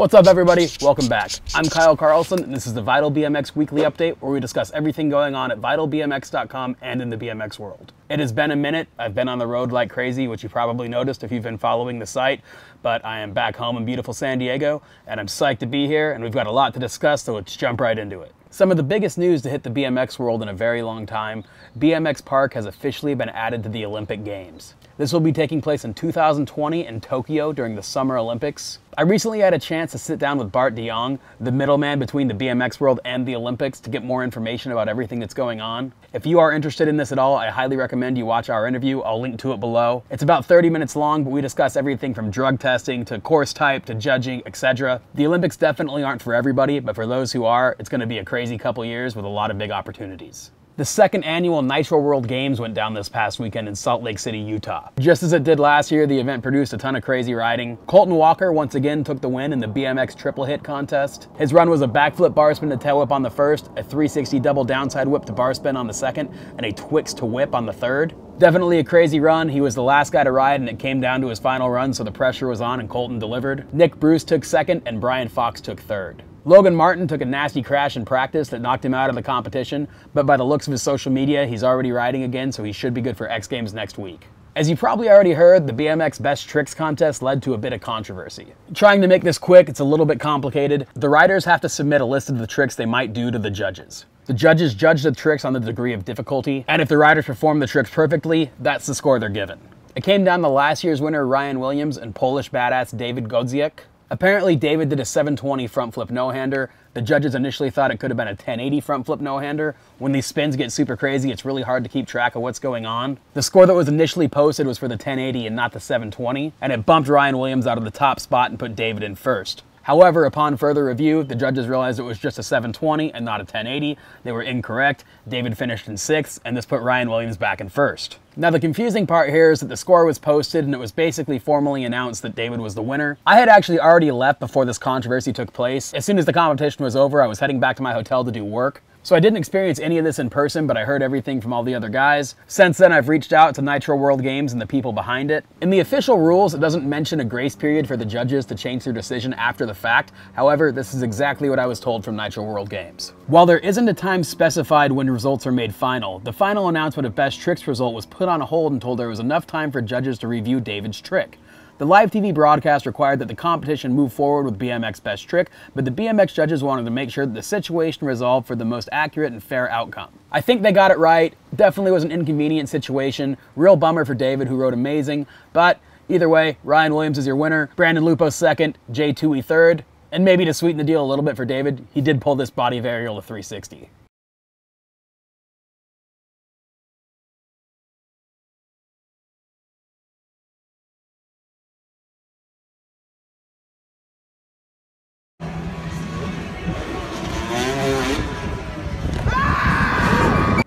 What's up, everybody? Welcome back. I'm Kyle Carlson, and this is the Vital BMX Weekly Update, where we discuss everything going on at vitalbmx.com and in the BMX world. It has been a minute. I've been on the road like crazy, which you probably noticed if you've been following the site, but I am back home in beautiful San Diego, and I'm psyched to be here, and we've got a lot to discuss, so let's jump right into it. Some of the biggest news to hit the BMX world in a very long time: BMX Park has officially been added to the Olympic Games. This will be taking place in 2020 in Tokyo during the Summer Olympics. I recently had a chance to sit down with Bart, Jong, the middleman between the BMX world and the Olympics, to get more information about everything that's going on. If you are interested in this at all, I highly recommend you watch our interview. I'll link to it below. It's about 30 minutes long, but we discuss everything from drug testing to course type to judging, etc. The Olympics definitely aren't for everybody, but for those who are, it's going to be a crazy couple years with a lot of big opportunities. The second annual Nitro World Games went down this past weekend in Salt Lake City, Utah. Just as it did last year, the event produced a ton of crazy riding. Colton Walker once again took the win in the BMX triple hit contest. His run was a backflip bar spin to tail whip on the first, a 360 double downside whip to bar spin on the second, and a Twix to whip on the third. Definitely a crazy run. He was the last guy to ride, and it came down to his final run, so the pressure was on and Colton delivered. Nick Bruce took second, and Brian Fox took third. Logan Martin took a nasty crash in practice that knocked him out of the competition, but by the looks of his social media, he's already riding again, so he should be good for X Games next week. As you probably already heard, the BMX Best Tricks contest led to a bit of controversy. Trying to make this quick, it's a little bit complicated. The riders have to submit a list of the tricks they might do to the judges. The judges judge the tricks on the degree of difficulty, and if the riders perform the tricks perfectly, that's the score they're given. It came down to last year's winner Ryan Williams and Polish badass David Godziak. Apparently, David did a 720 front flip no-hander. The judges initially thought it could have been a 1080 front flip no-hander. When these spins get super crazy, it's really hard to keep track of what's going on. The score that was initially posted was for the 1080 and not the 720, and it bumped Ryan Williams out of the top spot and put David in first. However, upon further review, the judges realized it was just a 720 and not a 1080. They were incorrect. David finished in sixth, and this put Ryan Williams back in first. Now, the confusing part here is that the score was posted and it was basically formally announced that David was the winner. I had actually already left before this controversy took place. As soon as the competition was over, I was heading back to my hotel to do work. So I didn't experience any of this in person, but I heard everything from all the other guys. Since then, I've reached out to Nitro World Games and the people behind it. In the official rules, it doesn't mention a grace period for the judges to change their decision after the fact. However, this is exactly what I was told from Nitro World Games. While there isn't a time specified when results are made final, the final announcement of Best Tricks result was put on hold until there was enough time for judges to review David's trick. The live TV broadcast required that the competition move forward with BMX Best Trick, but the BMX judges wanted to make sure that the situation resolved for the most accurate and fair outcome. I think they got it right. Definitely was an inconvenient situation. Real bummer for David, who rode amazing, but either way, Ryan Williams is your winner, Brandon Lupo second, Jay Tui third, and maybe to sweeten the deal a little bit for David, he did pull this body varial to 360.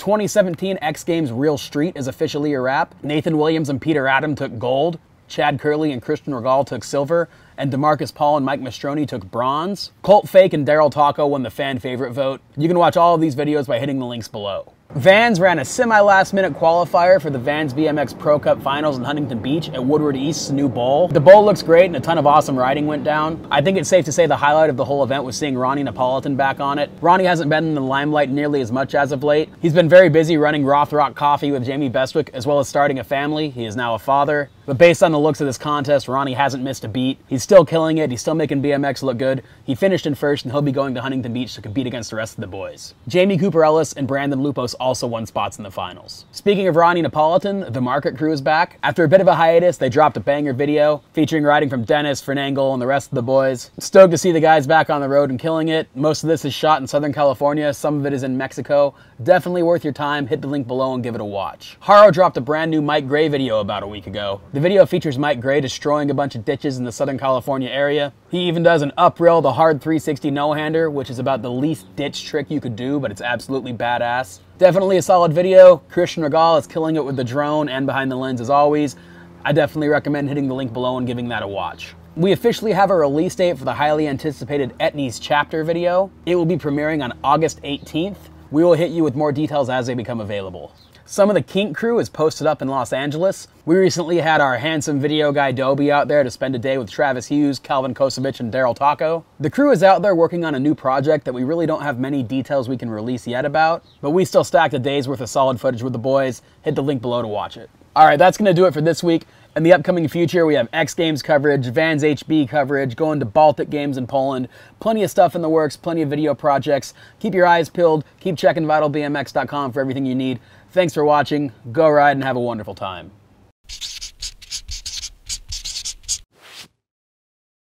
The 2017 X Games Real Street is officially a wrap. Nathan Williams and Peter Adam took gold. Chad Kerley and Christian Regal took silver, and DeMarcus Paul and Mike Mastroni took bronze. Colt Fake and Daryl Taco won the fan favorite vote. You can watch all of these videos by hitting the links below. Vans ran a semi-last-minute qualifier for the Vans BMX Pro Cup Finals in Huntington Beach at Woodward East's new bowl. The bowl looks great and a ton of awesome riding went down. I think it's safe to say the highlight of the whole event was seeing RONNIE Napolitan back on it. RONNIE hasn't been in the limelight nearly as much as of late. He's been very busy running Rothrock Coffee with Jamie Bestwick, as well as starting a family. He is now a father. But based on the looks of this contest, RONNIE hasn't missed a beat. He's still killing it. He's still making BMX look good. He finished in first, and he'll be going to Huntington Beach to compete against the rest of the boys. Jamie Cooper Ellis and Brandon Lupos also won spots in the finals. Speaking of RONNIE Napolitan, the MARKIT Crew is back. After a bit of a hiatus, they dropped a banger video featuring riding from Dennis, Fernangle, and the rest of the boys. Stoked to see the guys back on the road and killing it. Most of this is shot in Southern California. Some of it is in Mexico. Definitely worth your time. Hit the link below and give it a watch. Haro dropped a brand new Mike Gray video about a week ago. The video features Mike Gray destroying a bunch of ditches in the Southern California area. He even does an up rail the hard 360 no-hander, which is about the least ditch trick you could do, but it's absolutely badass. Definitely a solid video. Christian Regal is killing it with the drone and behind the lens as always. I definitely recommend hitting the link below and giving that a watch. We officially have a release date for the highly anticipated Untitled Chapter video. It will be premiering on August 18th. We will hit you with more details as they become available. Some of the Kink crew is posted up in Los Angeles. We recently had our handsome video guy Dobie out there to spend a day with Travis Hughes, Calvin Kosovich, and Daryl Taco. The crew is out there working on a new project that we really don't have many details we can release yet about, but we still stacked a day's worth of solid footage with the boys. Hit the link below to watch it. All right, that's gonna do it for this week. In the upcoming future, we have X Games coverage, Vans HB coverage, going to Baltic Games in Poland, plenty of stuff in the works, plenty of video projects. Keep your eyes peeled, keep checking vitalbmx.com for everything you need. Thanks for watching, go ride, and have a wonderful time.